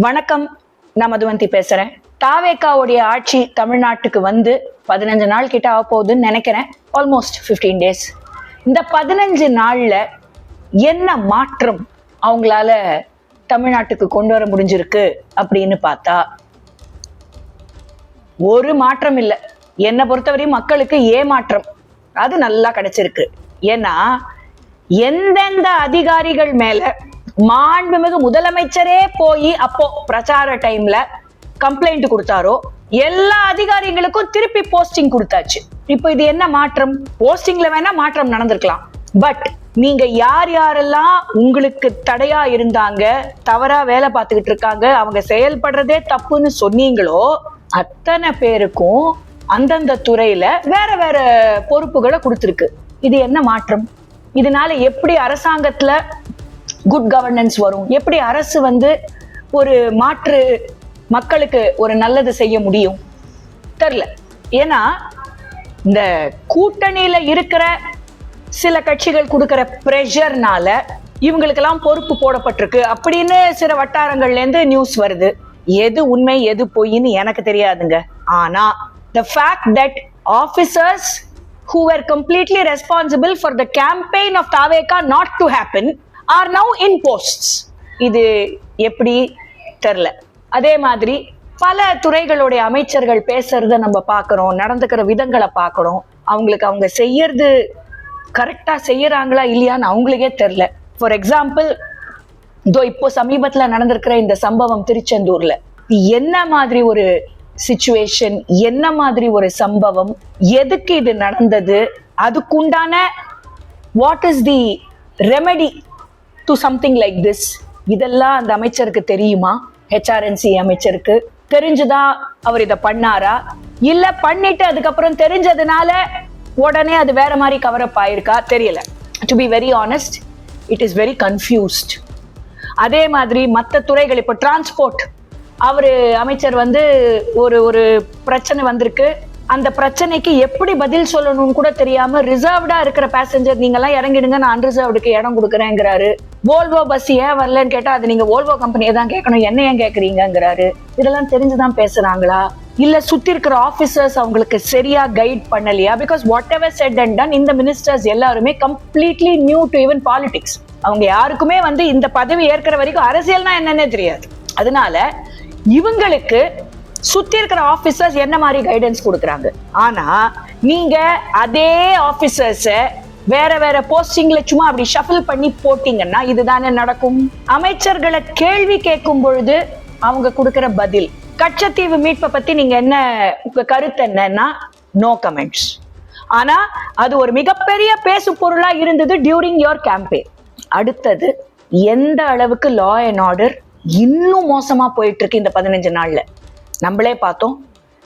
வணக்கம், நான் மதுவந்தி பேசுறேன். தாவேக்காவுடைய ஆட்சி தமிழ்நாட்டுக்கு வந்து 15 நாள் கிட்ட ஆக போகுதுன்னு நினைக்கிறேன். Almost 15 days. இந்த 15 நாள்ல என்ன மாற்றம் அவங்களால தமிழ்நாட்டுக்கு கொண்டு வர முடிஞ்சிருக்கு அப்படின்னு பார்த்தா ஒரு மாற்றம் இல்லை. என்னை பொறுத்தவரையும் மக்களுக்கு ஏமாற்றம் அது நல்லா கிடைச்சிருக்கு. ஏன்னா எந்தெந்த அதிகாரிகள் மேல மாண்புமிகு முதலமைச்சரே போய் அப்போ பிரச்சார டைம்ல கம்ப்ளைண்ட் கொடுத்தாரோ எல்லா அதிகாரிகளுக்கும் திருப்பி போஸ்டிங் கொடுத்தாச்சு. இப்போ இது என்ன மாற்றம்? போஸ்டிங்ல வேணா மாற்றம் நடந்திருக்கலாம், பட் நீங்க யார் யாரெல்லாம் உங்களுக்கு தடையா இருந்தாங்க, தவறா வேலை பார்த்துக்கிட்டு இருக்காங்க, அவங்க செயல்படுறதே தப்புன்னு சொன்னீங்களோ அத்தனை பேருக்கும் அந்தந்த துறையில வேற வேற பொறுப்புகளை கொடுத்துருக்கு. இது என்ன மாற்றம்? இதனால எப்படி அரசாங்கத்துல குட் கவர்னன்ஸ் வரும்? எப்படி அரசு ஒரு மாற்று மக்களுக்கு ஒரு நல்லது செய்ய முடியும்? தெரியல. ஏன்னா இந்த கூட்டணியில இருக்கிற சில கட்சிகள் கொடுக்கிற பிரஷர்னால இவங்களுக்கெல்லாம் பொறுப்பு போடப்பட்டிருக்கு அப்படின்னு சில வட்டாரங்கள்ல இருந்து நியூஸ் வருது. எது உண்மை எது பொய்ன்னு எனக்கு தெரியாதுங்க. ஆனா the fact that officers who were completely responsible for the campaign of Thaveka not to happen are now in posts. இது எப்படி தெரியல. அதே மாதிரி பல துறைகளுடைய அமைச்சர்கள் பேசுறத நம்ம பார்க்கிறோம், நடந்துக்கிற விதங்களை பார்க்கிறோம். அவங்களுக்கு அவங்க செய்யறது கரெக்டா செய்யறாங்களா இல்லையான்னு அவங்களுக்கே தெரியல. ஃபார் எக்ஸாம்பிள், இப்போ சமீபத்துல நடந்திருக்கிற இந்த சம்பவம் திருச்செந்தூர்ல என்ன மாதிரி ஒரு சிச்சுவேஷன், என்ன மாதிரி ஒரு சம்பவம், எதுக்கு இது நடந்தது, அதுக்குண்டான what is the remedy to something like this, இதெல்லாம் அந்த அமைச்சருக்கு தெரியுமா? HRNC அமைச்சருக்கு தெரிஞ்சுதான் அவர் இதை பண்ணாரா, இல்ல பண்ணிட்டு அதுக்கப்புறம் தெரிஞ்சதுனால உடனே அது வேற மாதிரி கவர் அப் ஆயிருக்கா? தெரியல. To be very honest, it is very confused. அதே மாதிரி மற்ற துறைகள், இப்போ டிரான்ஸ்போர்ட் அமைச்சர் ஒரு பிரச்சனை வந்திருக்கு. அந்த பிரச்சனைக்கு எப்படி பதில் சொல்லணும்னு கூட தெரியாம ரிசர்வ்டா இருக்கிற பேசஞ்சர் நீங்க எல்லாம் இறங்கிடுங்க, நான் அன்ரிசர்வ்டுக்கு இடம் கொடுக்குறேங்கிறாரு. வோல்வோ பஸ் ஏன் வரலன்னு கேட்டா அது நீங்க வோல்வோ கம்பெனியை தான் கேட்கணும், என்ன ஏன் கேட்கறீங்கிறாரு. இதெல்லாம் தெரிஞ்சுதான் பேசுறாங்களா இல்ல சுத்தி இருக்கிற ஆபீசர்ஸ் அவங்களுக்கு சரியா கைட் பண்ணலையா? Because what ever said and ton, இந்த மினிஸ்டர்ஸ் எல்லாருமே completely new to even politics. அவங்க யாருக்குமே இந்த பதவி ஏற்கிற வரைக்கும் அரசியல்னா என்னன்னே தெரியாது. அதனால இவங்களுக்கு சுத்தி இருக்கிற ஆபீசர்ஸ் என்ன மாதிரி கைடன்ஸ் கொடுக்குறாங்க. ஆனா நீங்க அதே ஆபீசர்ஸ வேற வேற போஸ்டிங்ல சும்மா அப்படி ஷஃபில் பண்ணி போட்டீங்கன்னா இதுதானே நடக்கும். அமைச்சர்களை கேள்வி கேட்கும் பொழுது அவங்க கொடுக்கிற பதில், கச்சத்தீவு மீட்பை பத்தி நீங்க என்ன, உங்க கருத்து என்னன்னா நோ கமெண்ட்ஸ். ஆனா அது ஒரு மிகப்பெரிய பேசு பொருளா இருந்தது டியூரிங் யோர் கேம்பெயின். அடுத்தது எந்த அளவுக்கு லா அண்ட் ஆர்டர் இன்னும் மோசமா போயிட்டு இருக்கு இந்த 15 நாள்ல நம்மளே பார்த்தோம்.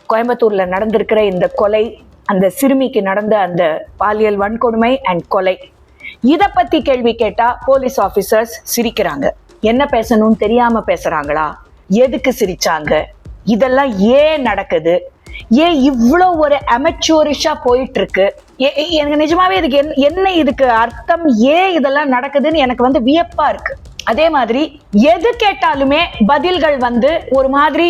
கோயம்புத்தூர்ல நடந்திருக்கிற இந்த கொலை, அந்த சிறுமிக்கு நடந்த அந்த பாலியல் வன்கொடுமை அண்ட் கொலை, இத பத்தி கேள்வி கேட்டா போலீஸ் ஆபீசர்ஸ் சிரிக்கிறாங்க. என்ன பேசணும்னு தெரியாம பேசுறாங்களா? எதுக்கு சிரிச்சாங்க? இதெல்லாம் ஏன் நடக்குது? ஏன் இவ்வளோ ஒரு அமெச்சூரிஷா போயிட்டு இருக்கு? எனக்கு நிஜமாவே இதுக்கு என்ன இதுக்கு அர்த்தம், ஏன் இதெல்லாம் நடக்குதுன்னு எனக்கு வியப்பா இருக்கு. அதே மாதிரி எது கேட்டாலுமே பதில்கள் ஒரு மாதிரி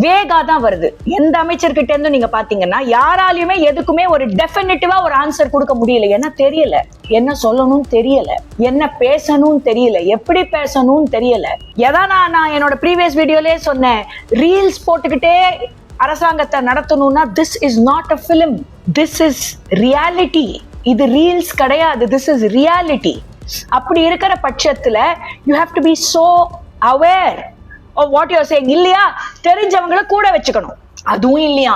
வேகா தான் வருது. எந்த அமைச்சர்கிட்ட இருந்து நீங்க பாத்தீங்கன்னா யாராலையுமே எதுக்குமே ஒரு டெஃபினிட்டிவா ஒரு ஆன்சர் கொடுக்க முடியல. ஏன்னா தெரியல, என்ன சொல்லணும்னு தெரியல, என்ன பேசணும்னு தெரியல, எப்படி பேசணும்னு தெரியல. நான் என்னோட ப்ரீவியஸ் வீடியோலயே சொன்னேன், ரீல்ஸ் போட்டுக்கிட்டே அரசாங்கத்தை நடத்தணும்னா this is not a film, this is reality. இது ரீல்ஸ் கிடையாது, திஸ் இஸ் ரியாலிட்டி. அப்படி இருக்கிற பட்சத்துல you have to be so aware of what you are saying. இல்லையா, தெரிஞ்சவங்களை கூட வச்சுக்கணும், அதுவும் இல்லையா.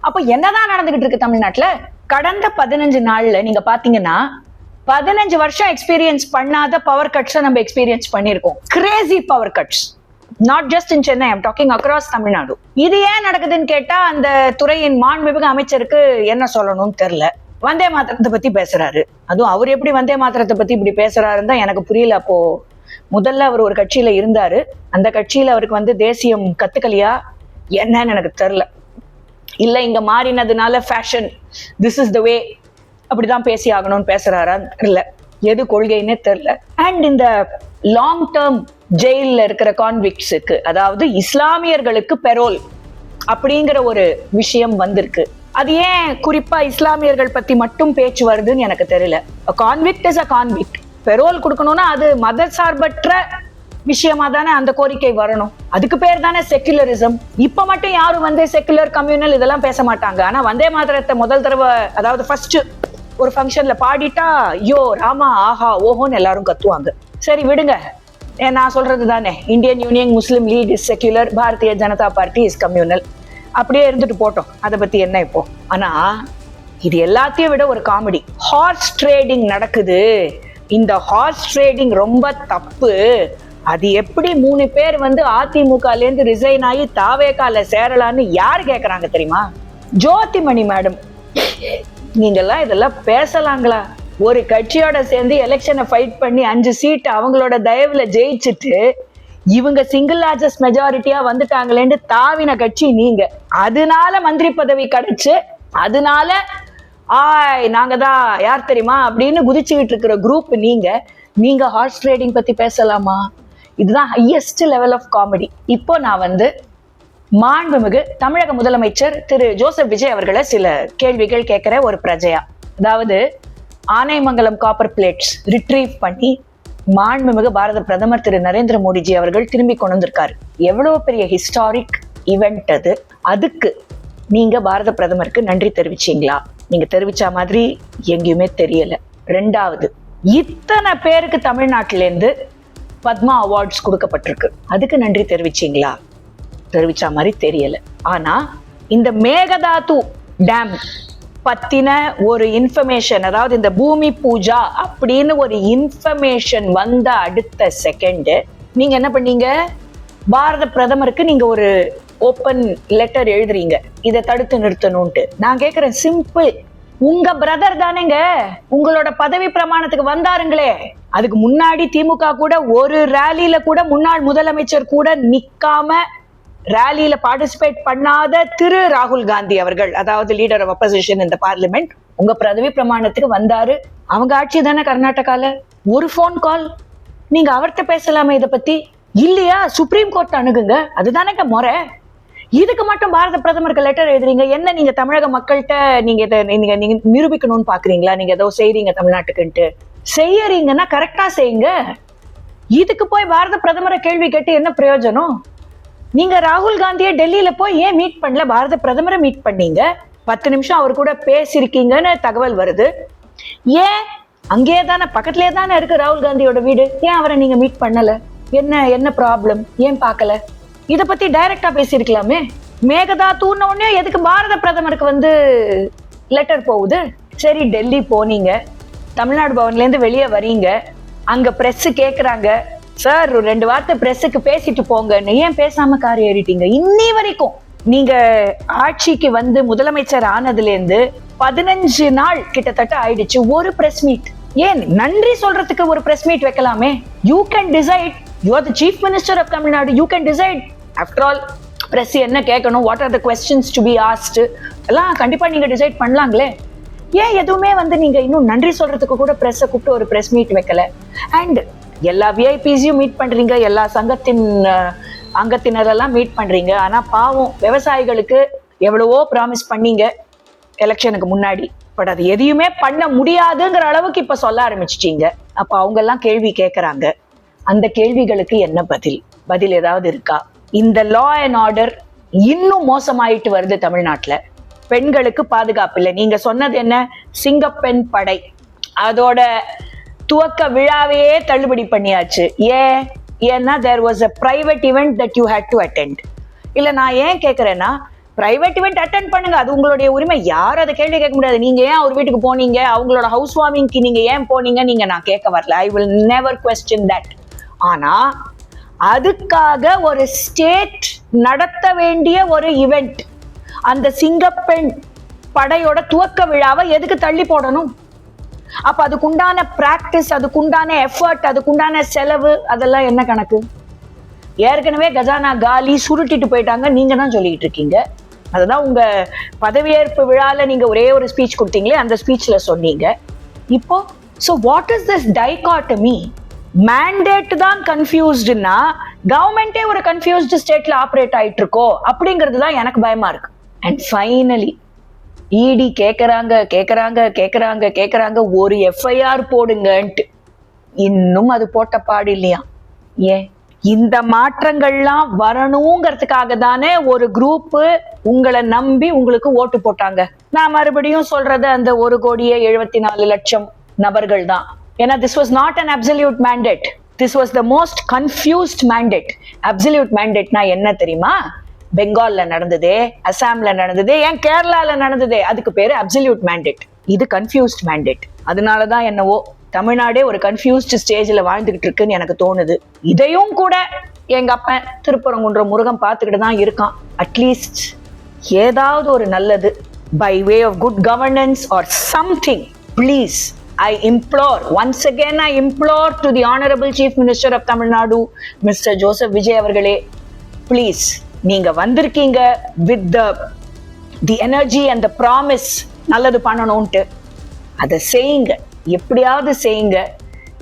அப்ப என்னதான் நடந்துகிட்டு இருக்கு தமிழ்நாட்டுல? கடந்த 15 நாள்ல நீங்க பாத்தீங்கன்னா 15 வருஷம் எக்ஸ்பீரியன்ஸ் பண்ணாத பவர் கட்ஸ் நம்ம எக்ஸ்பீரியன்ஸ் பண்ணிருக்கோம். Crazy power cuts, not just in Chennai, I am talking across Tamil Nadu. இது ஏன் நடக்குதுன்னு கேட்டா அந்த துறையின் மாண்புமிகு அமைச்சருக்கு என்ன சொல்லணும்னு தெரியல. வந்தே மாத்திரத்தை பத்தி பேசுறாரு. அதுவும் அவர் எப்படி வந்தே மாத்திரத்தை பத்தி இப்படி பேசுறாருன்னு தான் எனக்கு புரியல. அப்போ முதல்ல அவர் ஒரு கட்சியில இருந்தாரு, அந்த கட்சியில அவருக்கு தேசியம் கத்துக்கலையா என்னன்னு எனக்கு தெரியல. இல்ல இங்க மாறினதுனால ஃபேஷன், திஸ் இஸ் த வே, அப்படிதான் பேசி ஆகணும்னு பேசுறாரா தெரியல. எது கொள்கைன்னே தெரியல. அண்ட் இந்த லாங் டேர்ம் ஜெயில இருக்கிற கான்விக்ட்ஸுக்கு, அதாவது இஸ்லாமியர்களுக்கு பெரோல் அப்படிங்கிற ஒரு விஷயம் வந்திருக்கு. அது ஏன் குறிப்பா இஸ்லாமியர்கள் பத்தி மட்டும் பேச்சு வருதுன்னு எனக்கு தெரியல. Convict is a convict. Parole கொடுக்கணும்னா அது மத சார்பற்ற விஷயமா தானே அந்த கோரிக்கை வரணும். அதுக்கு பேர் தானே செக்குலரிசம். இப்ப மட்டும் யாரும் வந்து செக்குலர் கம்யூனல் இதெல்லாம் பேச மாட்டாங்க. ஆனா வந்தே மாதரத்தை முதல் தடவை, அதாவது ஃபர்ஸ்ட் ஒரு ஃபங்க்ஷன்ல பாடிட்டா யோ ராமா ஆஹா ஓஹோன்னு எல்லாரும் கத்துவாங்க. சரி விடுங்க, நான் சொல்றது தானே, Indian Union Muslim League is secular, Bharatiya Janata Party is communal, அப்படியே இருந்துட்டு போட்டோம். அதை பத்தி என்ன இப்போ. ஆனா இது எல்லாத்தையும் விட ஒரு காமெடி, ஹார்ஸ் ட்ரேடிங் நடக்குது. இந்த ஹார்ஸ் ட்ரேடிங் ரொம்ப தப்பு. அது எப்படி 3 பேர் வந்து அதிமுகல இருந்து ரிசைன் ஆகி தாவேகால சேரலான்னு யாரு கேக்குறாங்க தெரியுமா? ஜோதிமணி மேடம், நீங்கெல்லாம் இதெல்லாம் பேசலாங்களா? ஒரு கட்சியோட சேர்ந்து எலெக்ஷனை ஃபைட் பண்ணி 5 சீட் அவங்களோட தயவுல ஜெயிச்சுட்டு இவங்க சிங்கிள் லார்ஜஸ்ட் மெஜாரிட்டியா வந்துட்டாங்களேன்னு தாவின கட்சி நீங்க. அதனால மந்திரி பதவி கிடைச்சு, அதனால நாங்க தான் யார் தெரியுமா அப்படின்னு குதிச்சுக்கிட்டு இருக்கிற குரூப் நீங்க. நீங்க ஹார்ஸ் ட்ரேடிங் பத்தி பேசலாமா? இதுதான் ஹையஸ்ட் லெவல் ஆஃப் காமெடி. இப்போ நான் வந்து மாண்புமிகு தமிழக முதலமைச்சர் திரு ஜோசப் விஜய் அவர்களை சில கேள்விகள் கேட்கிற ஒரு பிரஜையா. அதாவது ஆனைமங்கலம் காப்பர் பிளேட்ஸ் ரிட்ரீவ் பண்ணி மாண்புமிகு பாரத பிரதமர் திரு நரேந்திர மோடிஜி அவர்கள் திரும்பி கொண்டு வந்திருக்காரு. எவ்வளவு பெரிய ஹிஸ்டாரிக் இவெண்ட் அது. அதுக்கு நீங்க பாரத பிரதமருக்கு நன்றி தெரிவிச்சீங்களா? நீங்க தெரிவிச்ச மாதிரி எங்கேயுமே தெரியல. 2வது, இத்தனை பேருக்கு தமிழ்நாட்டில இருந்து பத்மா அவார்ட்ஸ் கொடுக்கப்பட்டிருக்கு. அதுக்கு நன்றி தெரிவிச்சீங்களா? தெரிவிச்ச மாதிரி தெரியல. ஆனா இந்த மேகதாது டேம் பத்தின ஒரு இன்ஃபர்மேஷன், அதாவது இந்த பூமி பூஜா அப்படின்னு ஒரு இன்ஃபர்மேஷன் வந்த அடுத்த செகண்ட் நீங்க என்ன பண்ணீங்க? பாரத பிரதமருக்கு நீங்க ஒரு ஓப்பன் லெட்டர் எழுதுறீங்க, இதை தடுத்து நிறுத்தணும்ட்டு. நான் கேக்குறேன், சிம்பிள், உங்க பிரதர் தானேங்க உங்களோட பதவி பிரமாணத்துக்கு வந்தாருங்களே. அதுக்கு முன்னாடி திமுக கூட ஒரு ரேலியில கூட முன்னாள் முதலமைச்சர் கூட நிக்காம ரேலியில பார்ட்டிசிபேட் பண்ணாத திரு ராகுல் காந்தி அவர்கள், அதாவது லீடர் ஆஃப் அப்போசிஷன் இந்த பார்லிமெண்ட், உங்க பதவி பிரமாணத்துக்கு வந்தாரு. அவங்க ஆட்சி தானே கர்நாடகால. ஒரு போன் கால் நீங்க அவர்கிட்ட பேசலாமே இதை பத்தி. இல்லையா சுப்ரீம் கோர்ட் அணுகுங்க, அதுதானே முறை. இதுக்கு மட்டும் பாரத பிரதமருக்கு லெட்டர் எழுதுறீங்க. என்ன நீங்க தமிழக மக்கள்கிட்ட நீங்க இதை நீங்க நிரூபிக்கணும்னு பாக்குறீங்களா? நீங்க ஏதோ செய்றீங்க தமிழ்நாட்டுக்குன்ட்டு. செய்யறீங்கன்னா கரெக்டா செய்யுங்க. இதுக்கு போய் பாரத பிரதமரை கேள்வி கேட்டு என்ன பிரயோஜனம்? நீங்க ராகுல் காந்தியை டெல்லியில போய் ஏன் மீட் பண்ணல? பாரத பிரதமரை மீட் பண்ணீங்க, 10 நிமிஷம் அவர் கூட பேசிருக்கீங்கன்னு தகவல் வருது. ஏன் அங்கேயே தானே பக்கத்துலயே தானே இருக்கு ராகுல் காந்தியோட வீடு, ஏன் அவரை நீங்க மீட் பண்ணல? என்ன ப்ராப்ளம்? ஏன் பார்க்கல? இத பத்தி டைரக்டா பேசிருக்கலாமே. மேகதாதுன்னு உடனே எதுக்கு பாரத பிரதமருக்கு வந்து லெட்டர் போகுது? சரி, டெல்லி போனீங்க, தமிழ்நாடு பவன்ல இருந்து வெளியே வரீங்க, அங்க பிரஸ் கேக்குறாங்க, சார் ஒரு 2 வார்த்தை பிரஸுக்கு பேசிட்டு போங்கன்னு. ஏன் பேசாம கார் ஏறிட்டீங்க? இன்னி வரைக்கும் நீங்க ஆட்சிக்கு வந்து முதலமைச்சர் ஆனதுல இருந்து 15 நாள் கிட்டத்தட்ட ஆயிடுச்சு, ஒரு பிரஸ் மீட். ஏன் நன்றி சொல்றதுக்கு ஒரு பிரஸ் மீட் வைக்கலாமே. You can decide, you are the chief minister of Tamil Nadu, you can decide. After all press என்ன கேட்கணும், what are the questions to be asked, எல்லாம் கண்டிப்பா நீங்க டிசைட் பண்ணலாங்களே. ஏன் எதுவுமே வந்து நீங்க இன்னும் நன்றி சொல்றதுக்கு கூட பிரஸ்ஸை கூப்பிட்டு ஒரு பிரஸ் மீட் வைக்கல? அண்ட் எல்லா விஐபிஸையும் மீட் பண்றீங்க, எல்லா சங்கத்தின் அங்கத்தினரெல்லாம் மீட் பண்றீங்க. ஆனா பாவம் விவசாயிகளுக்கு எவ்வளவோ ப்ராமிஸ் பண்ணீங்க எலெக்ஷனுக்கு முன்னாடி. பட் அது எதையுமே பண்ண முடியாதுங்கிற அளவுக்கு இப்ப சொல்ல ஆரம்பிச்சிட்டீங்க. அப்ப அவங்க எல்லாம் கேள்வி கேட்கறாங்க. அந்த கேள்விகளுக்கு என்ன பதில் ஏதாவது இருக்கா? இந்த லா அண்ட் ஆர்டர் இன்னும் மோசமாயிட்டு வருது தமிழ்நாட்டுல. பெண்களுக்கு பாதுகாப்பு இல்லை. நீங்க சொன்னது என்ன? சிங்கப்பெண் படை, அதோட துவக்க விழாவையே தள்ளுபடி பண்ணியாச்சு. ஏன்னா there was a private event that you had to attend. இல்ல நான் ஏன் கேக்குறேன்னா, பிரைவேட் இவெண்ட் அட்டென்ட் பண்ணுங்க, அது உங்களுடைய உரிமை. யாரும் அதை கேள்வி கேட்க முடியாது. நீங்க ஏன் அவர் வீட்டுக்கு போனீங்க, அவங்களோட ஹவுஸ் வார்மிங்க்கு நீங்க ஏன் போனீங்க, நீங்க நான் கேட்க வரல. I will never question that. ஆனா அதுக்காக ஒரு ஸ்டேட் நடத்த வேண்டிய ஒரு இவெண்ட், அந்த சிங்கப்பெண் படையோட துவக்க விழாவை எதுக்கு தள்ளி போடணும்? அப்ப அதுக்குண்டான பிராக்டிஸ், அதுக்குண்டான எஃபர்ட், அதுக்குண்டான செலவு, அதெல்லாம் என்ன கணக்கு? ஏற்கனவே கஜானா காலி, சுருட்டிட்டு போயிட்டாங்க, நீங்க தான் சொல்லிட்டு இருக்கீங்க. அதுதான் உங்க பதவியேற்பு விழால நீங்க ஒரே ஒரு ஸ்பீச் கொடுத்தீங்களே, அந்த ஸ்பீச்ல சொன்னீங்க. இப்போ so what is this dichotomy? Mandate தான் கன்ஃபியூஸ்டுன்னா கவர்மெண்டே ஒரு கன்ஃபியூஸ்டு ஸ்டேட்ல ஆப்ரேட் ஆயிட்டு இருக்கோ அப்படிங்கிறது தான் எனக்கு பயமா இருக்கு. அண்ட் ஃபைனலி இடி கேக்குறாங்க ஒரு எஃப்ஐஆர் போடுங்கன்ட்டு. இன்னும் அது போட்ட பாடு இல்லையா? ஏன் இந்த மாற்றங்கள்லாம் வரணுங்கிறதுக்காக தானே ஒரு குரூப் உங்களை நம்பி உங்களுக்கு ஓட்டு போட்டாங்க. நான் மறுபடியும் சொல்றது அந்த 1,74,00,000 நபர்கள் தான். ஏன்னா this was not an absolute mandate. This was the most confused mandate. Absolute mandate நான் என்ன தெரியுமா? பெங்கால்ல நடந்ததே, அசாம்ல நடந்ததே, ஏன் கேரளால நடந்ததே, அதுக்கு பேரு அப்சல்யூட் மேண்டேட். இது கன்ஃபியூஸ்ட் மேண்டேட். அதனாலதான் என்னவோ தமிழ்நாடே ஒரு கன்ஃபியூஸ்ட் ஸ்டேஜ்ல வாழ்ந்துகிட்டு இருக்குன்னு எனக்கு தோணுது. இதையும் கூட எங்க அப்பன் திருப்பரங்குன்ற முருகன் பார்த்துக்கிட்டு தான் இருக்கான். அட்லீஸ்ட் ஏதாவது ஒரு நல்லது by way of good governance or something, please, I implore, once again I implore to the Honorable Chief Minister of Tamil Nadu, Mr. Joseph Vijay அவர்களே, please, நீங்க வந்திருக்கீங்க with the energy and the promise நல்லது பண்ணணும்ட்டு. அதை செய்யுங்க, எப்படியாவது செய்யுங்க.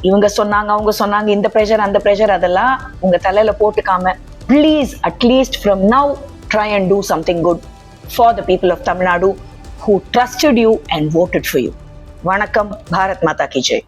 இவங்க சொன்னாங்க, அவங்க சொன்னாங்க, இந்த ப்ரெஷர் அந்த ப்ரெஷர் அதெல்லாம் உங்க தலையில போட்டுக்காம please at least from now try and do something good for the people of Tamil Nadu who trusted you and voted for you. வணக்கம். பாரத் மாதா கி ஜெய்.